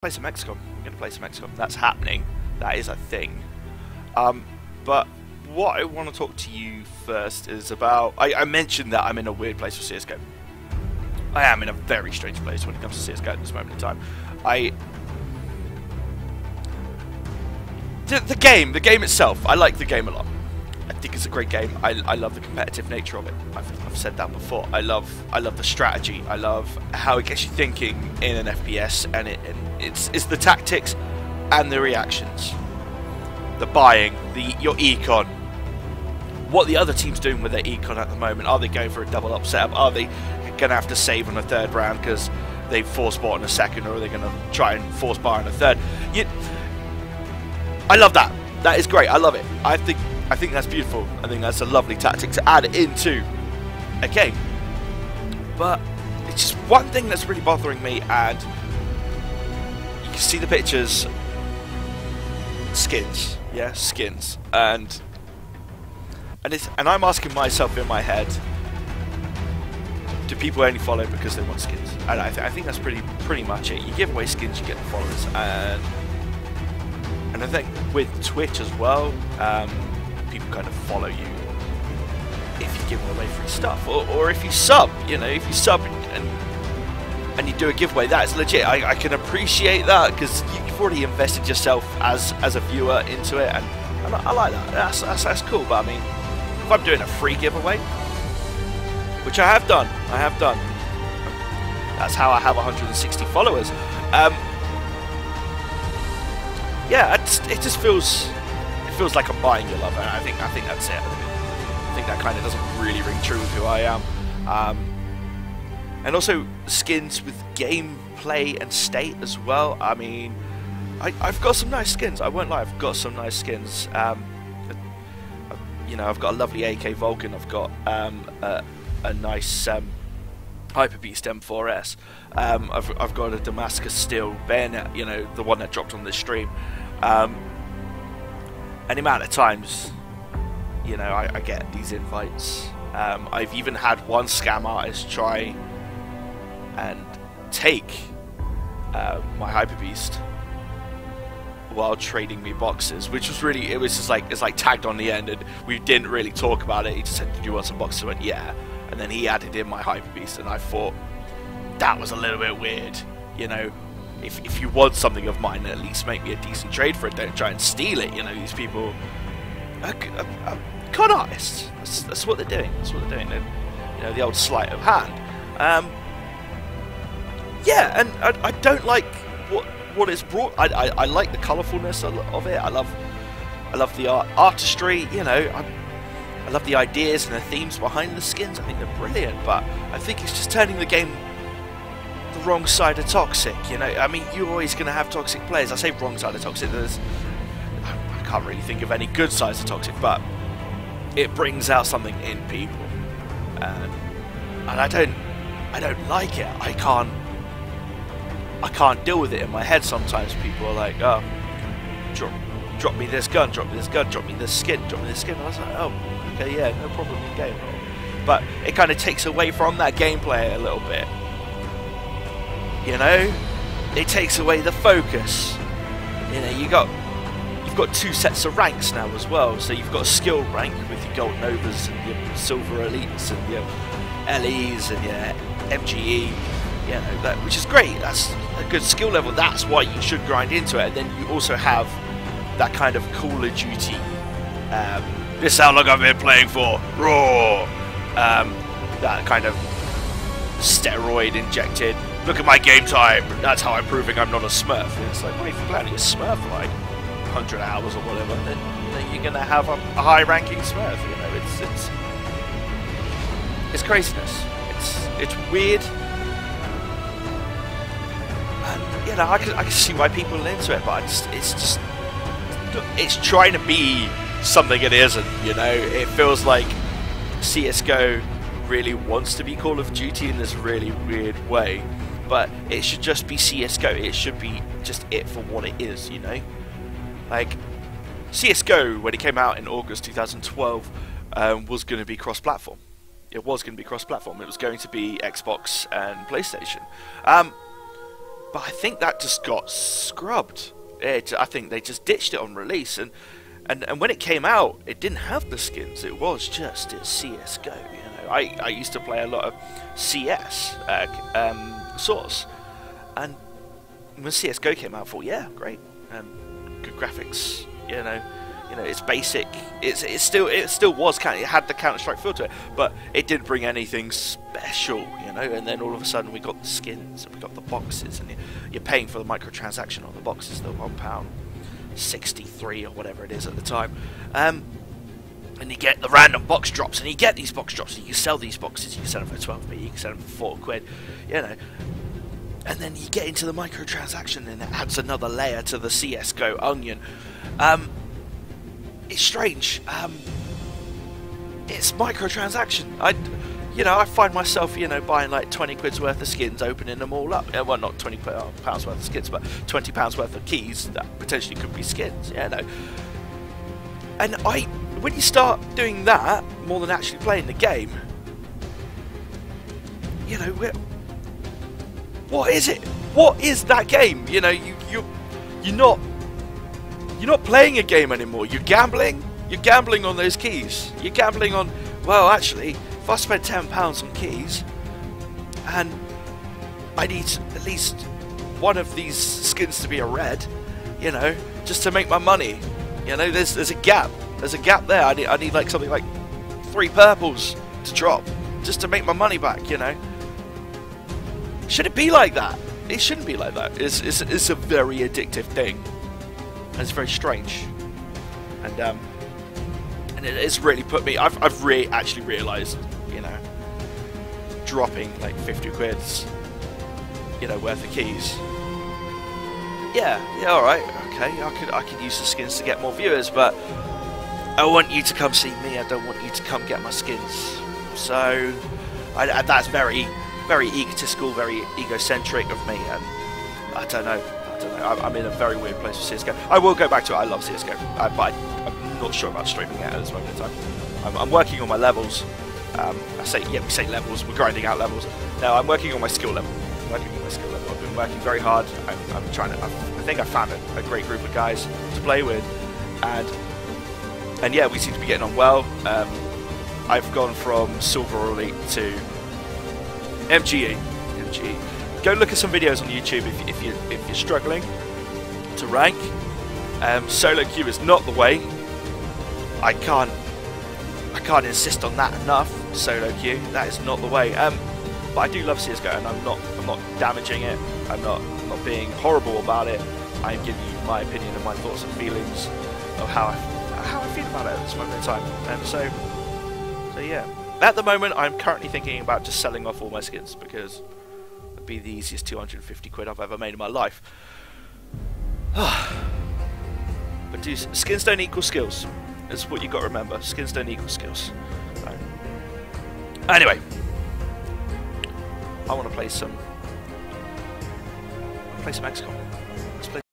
play some XCOM. I'm going to play some XCOM. That's happening. That is a thing. But what I want to talk to you first is about... I mentioned that I'm in a weird place with CSGO. I am in a very strange place when it comes to CSGO at this moment in time. The game itself, I like the game a lot. I think it's a great game. I love the competitive nature of it. I've said that before. I love the strategy. I love how it gets you thinking in an FPS, and it's the tactics and the reactions, the buying, your econ, what the other team's doing with their econ at the moment. Are they going for a double up setup? Are they going to have to save on a third round because they force bought in a second, or are they going to try and force buy in a third? I love that. That is great. I love it. I think that's beautiful. I think that's a lovely tactic to add into a game. But it's just one thing that's really bothering me, and you can see the pictures. Skins, yeah, skins, and I'm asking myself in my head, do people only follow because they want skins? And I think that's pretty much it. You give away skins, you get the followers, and I think with Twitch as well, people kind of follow you if you give away free stuff, or if you sub. You know, if you sub and you do a giveaway, that's legit. I can appreciate that because you've already invested yourself as a viewer into it, and I like that. That's cool. But I mean, if I'm doing a free giveaway, which I have done, that's how I have 160 followers. Yeah, it just feels like I'm buying your love, and I think that's it. I think that kind of doesn't really ring true with who I am. And also skins with gameplay and state as well. I mean, I've got some nice skins. I won't lie, I've got some nice skins. You know, I've got a lovely AK Vulcan. I've got a nice Hyper Beast M4S. I've got a Damascus Steel bayonet. You know, the one that dropped on this stream. And the amount of times, you know, I get these invites. I've even had one scam artist try and take my Hyper Beast while trading me boxes, which was really, it's like tagged on the end, and we didn't really talk about it. He just said, "Did you want some boxes?" I went, "Yeah," and then he added in my Hyper Beast, and I thought that was a little bit weird. You know, if you want something of mine, at least make me a decent trade for it. Don't try and steal it. You know, these people are con artists. That's what they're doing. That's what they're doing. They're, you know, the old sleight of hand. Yeah, and I don't like what it's brought. I like the colourfulness of it. I love the artistry. You know, I love the ideas and the themes behind the skins. I think they're brilliant, but I think it's just turning the game the wrong side of toxic. You know, I mean, you're always going to have toxic players. I say wrong side of toxic. I can't really think of any good sides of toxic, but it brings out something in people, and I don't like it. I can't deal with it in my head. Sometimes people are like, "Oh, drop me this gun, drop me this gun, drop me this skin, drop me this skin." And I was like, "Oh, okay, yeah, no problem in game." But it kind of takes away from that gameplay a little bit. You know, it takes away the focus. You know, you've got two sets of ranks now as well. So you've got a skill rank with your gold novas and your silver elites and your LEs and your MGE. You know, that, which is great. That's a good skill level. That's why you should grind into it. And then you also have that kind of Call of Duty. This is how long I've been playing for. Raw. That kind of steroid injected. Look at my game time. That's how I'm proving I'm not a Smurf. And it's like, well, if you're planning a Smurf for like 100 hours or whatever, then you're gonna have a high-ranking Smurf. You know, it's craziness. It's weird. And you know, I can see why people are into it, but it's trying to be something it isn't. You know, it feels like CSGO really wants to be Call of Duty in this really weird way, but it should just be CSGO. It should be just it for what it is. You know, like CSGO when it came out in August 2012 was going to be cross-platform. It was going to be cross-platform. It was going to be Xbox and PlayStation. But I think that just got scrubbed. I think they just ditched it on release, and when it came out, it didn't have the skins. It was just CSGO. You know, I used to play a lot of CS Source, and when CSGO came out, I thought, yeah, great, good graphics. You know, it's basic. It still was it had the Counter-Strike feel to it, but it didn't bring anything special. You know, and then all of a sudden we got the skins and we got the boxes, and you're paying for the microtransaction on the boxes, the £1.63 or whatever it is at the time, and you get the random box drops, and you get these box drops, and you can sell these boxes. You can sell them for 12p, you can sell them for £4, you know. And then you get into the microtransaction, and it adds another layer to the CSGO onion. It's strange. It's microtransaction. I find myself, buying like 20 quid's worth of skins, opening them all up. Well, not 20 pounds worth of skins, but 20 pounds worth of keys that potentially could be skins. And when you start doing that more than actually playing the game, what is it? What is that game? You're not playing a game anymore. You're gambling. You're gambling on those keys. You're gambling on, well, actually, if I spend £10 on keys, and I need at least one of these skins to be a red, just to make my money. There's a gap. There's a gap there. I need like something like 3 purples to drop just to make my money back. Should it be like that? It shouldn't be like that. It's a very addictive thing. And it's very strange. And it has really put me. I've actually realised, dropping like 50 quid's, worth of keys. Yeah, all right, okay. I could use the skins to get more viewers, but I want you to come see me. I don't want you to come get my skins. So that's very, very egotistical, very egocentric of me, and I don't know. I'm in a very weird place with CSGO. I will go back to it. I love CSGO, but I'm not sure about streaming it at this moment in time. I'm working on my levels. We say levels. We're grinding out levels. No, I'm working on my skill level. I've been working very hard. I'm trying to. I think I found a great group of guys to play with, and yeah, we seem to be getting on well. I've gone from Silver Elite to MGE. Go look at some videos on YouTube if you're struggling to rank. Solo queue is not the way. I can't insist on that enough. Solo queue, that is not the way. But I do love CSGO, and I'm not damaging it. I'm not being horrible about it. I'm giving you my opinion and my thoughts and feelings of how I feel about it at this moment in time. And so yeah. At the moment, I'm currently thinking about just selling off all my skins, because it'd be the easiest 250 quid I've ever made in my life. But skins don't equal skills. That's what you got to remember. Skins don't equal skills. No. Anyway, I want to play some XCOM.